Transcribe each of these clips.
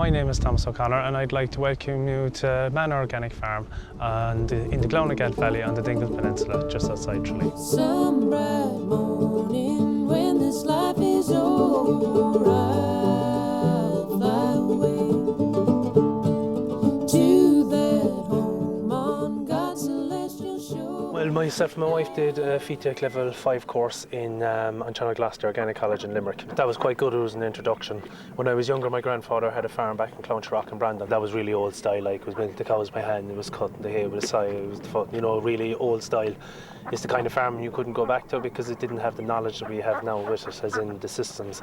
my name is Thomas O'Connor and I'd like to welcome you to Manna Organic Farm in the Clonagalt Valley on the Dingle Peninsula, just outside Tralee. Some bright morning when this life is over, I'll fly away to that home on God's celestial shore. Well, myself and my wife did a FETEC Level 5 course in Gloucester Organic College in Limerick. That was quite good. It was an introduction. When I was younger, my grandfather had a farm back in Clontarrock and Brandon. That was really old style, like it was milking the cows by hand, it was cutting the hay with a scythe, it was the foot, really old style. It's the kind of farming you couldn't go back to because it didn't have the knowledge that we have now with it, as in the systems.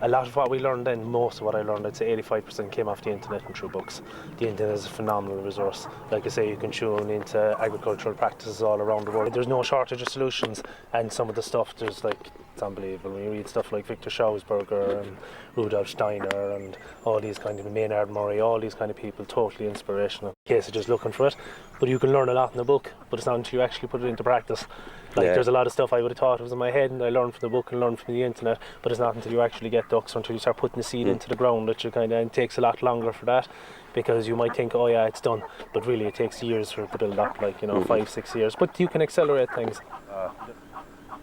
A lot of what we learned then, most of what I learned, I'd say 85% came off the internet and through books. The internet is a phenomenal resource. Like I say, you can tune into agricultural practices all around the world. There's no shortage of solutions, and some of the stuff, it's unbelievable. When you read stuff like Victor Schausberger and Rudolf Steiner and all these kind of Maynard Murray, all these kind of people, totally inspirational. In case of just looking for it, but you can learn a lot in the book, but it's not until you actually put it into practice. There's a lot of stuff I would have thought was in my head and I learned from the book and learned from the internet, but it's not until you actually get ducks or until you start putting the seed into the ground that and it takes a lot longer for that, because you might think, oh yeah, it's done, but really it takes years for it to build up, 5-6 years, but you can accelerate things.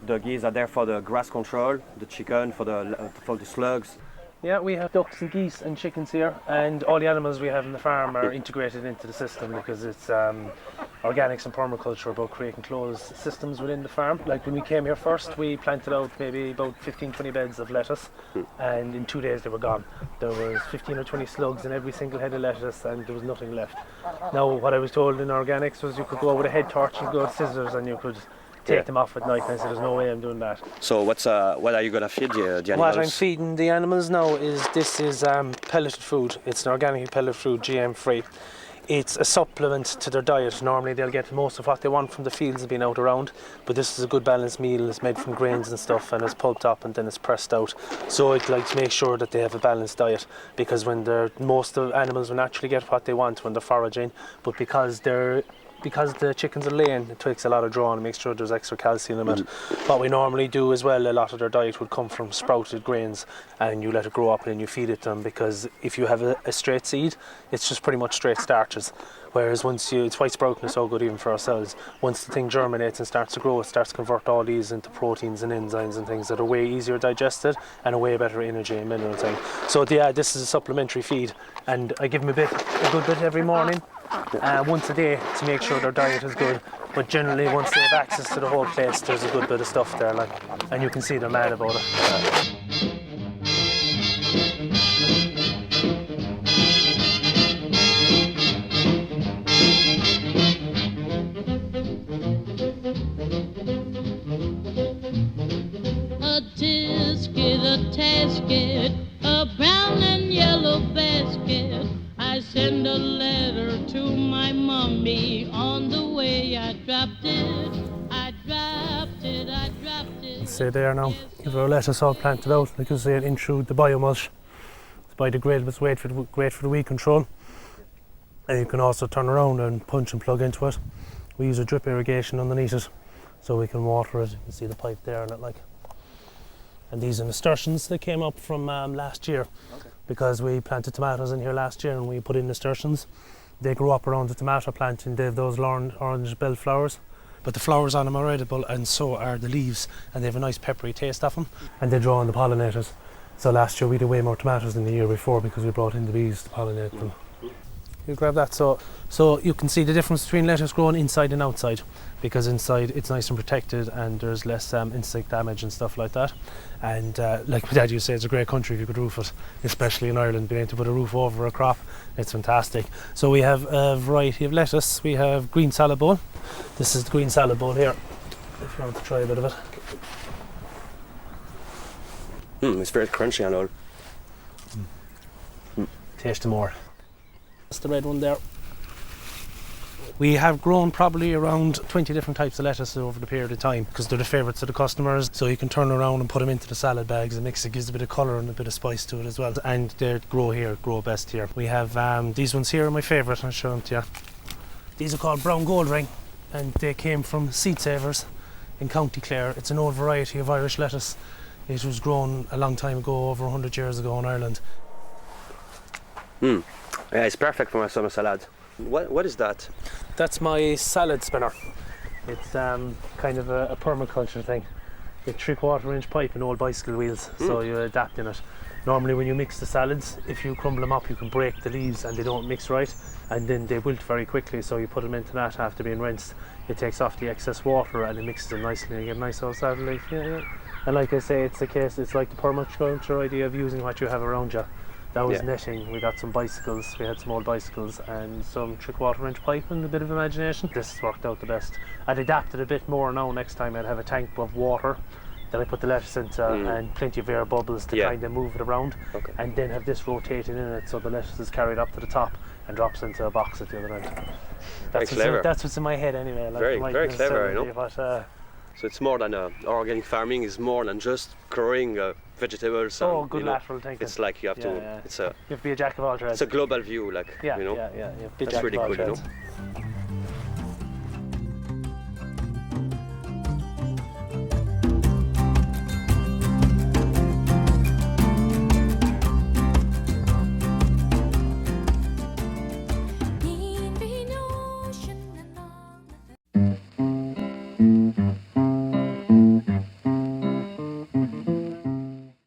The geese are there for the grass control, the chicken for the slugs. Yeah, we have ducks and geese and chickens here, and all the animals we have in the farm are integrated into the system because it's organics and permaculture, about creating closed systems within the farm. Like when we came here first, we planted out maybe about 15-20 beds of lettuce, and in 2 days they were gone. There was 15 or 20 slugs in every single head of lettuce and there was nothing left. Now what I was told in organics was you could go with a head torch and go with scissors and you could take them off at night, and I said there's no way I'm doing that. So what are you going to feed the animals? What I'm feeding the animals now is pelleted food. It's an organic pellet food, GM free. It's a supplement to their diet. Normally they'll get most of what they want from the fields and being out around, but this is a good balanced meal. It's made from grains and stuff, and it's pulped up and then it's pressed out. So I'd like to make sure that they have a balanced diet, because most of animals will naturally get what they want when they're foraging, but because the chickens are laying, it takes a lot of drawing to make sure there's extra calcium in it. What we normally do as well, a lot of their diet would come from sprouted grains, and you let it grow up and then you feed it to them, because if you have a straight seed, it's just pretty much straight starches. Whereas it's white sprouting is so good even for ourselves. Once the thing germinates and starts to grow, it starts to convert all these into proteins and enzymes and things that are way easier digested and a way better energy and mineral thing. So yeah, this is a supplementary feed, and I give them a good bit every morning. Once a day to make sure their diet is good, but generally once they have access to the whole place, there's a good bit of stuff there, and you can see they're mad about it. A tisket, a tasket, a brown and yellow basket. I send a letter to my mommy. On the way I dropped it. See there now, if our lettuce all planted out, like you say, in through the biomulch. It's biodegradable, it's great for the weed control. And you can also turn around and punch and plug into it. We use a drip irrigation underneath it, so we can water it. You can see the pipe there and it And these are nasturtiums that came up from last year. Okay. Because we planted tomatoes in here last year and we put in nasturtiums. They grew up around the tomato plant and they have those orange bell flowers. But the flowers on them are edible, and so are the leaves, and they have a nice peppery taste of them. And they draw on the pollinators. So last year we did way more tomatoes than the year before because we brought in the bees to pollinate them. You grab that, so you can see the difference between lettuce growing inside and outside, because inside it's nice and protected and there's less insect damage and stuff like that. And like my dad used to say, it's a great country if you could roof it, especially in Ireland, being able to put a roof over a crop, it's fantastic. So we have a variety of lettuce. We have green salad bowl. This is the green salad bowl here, if you want to try a bit of it. It's very crunchy and all. Taste more. That's the red one there. We have grown probably around 20 different types of lettuce over the period of time, because they're the favourites of the customers, so you can turn around and put them into the salad bags and mix it, gives a bit of colour and a bit of spice to it as well, and they grow best here. We have these ones here are my favourite, I'll show them to you. These are called brown gold ring, and they came from Seed Savers in County Clare. It's an old variety of Irish lettuce. It was grown a long time ago, over 100 years ago in Ireland. Yeah, it's perfect for my summer salad. What is that? That's my salad spinner. It's kind of a permaculture thing. A 3/4 inch pipe and old bicycle wheels, so you adapt in it. Normally when you mix the salads, if you crumble them up you can break the leaves and they don't mix right, and then they wilt very quickly, so you put them into that after being rinsed. It takes off the excess water and it mixes them nicely and you get a nice old salad leaf. Yeah. And like I say, it's like the permaculture idea of using what you have around you. That was netting. We got some bicycles, we had some old bicycles and some 3/4 inch pipe and a bit of imagination. This worked out the best. I'd adapt it a bit more now. Next time I'd have a tank of water that I put the lettuce into and plenty of air bubbles to kind of move it around, and then have this rotating in it so the lettuce is carried up to the top and drops into a box at the other end. That's what's in my head anyway. Like, very clever, you know. But, so it's more than organic farming is more than just growing vegetables. Oh, and, good lateral thinking. It's like you have to. You have to be a jack of all trades. It's a global view, like you know. Yeah. That's really cool, you know.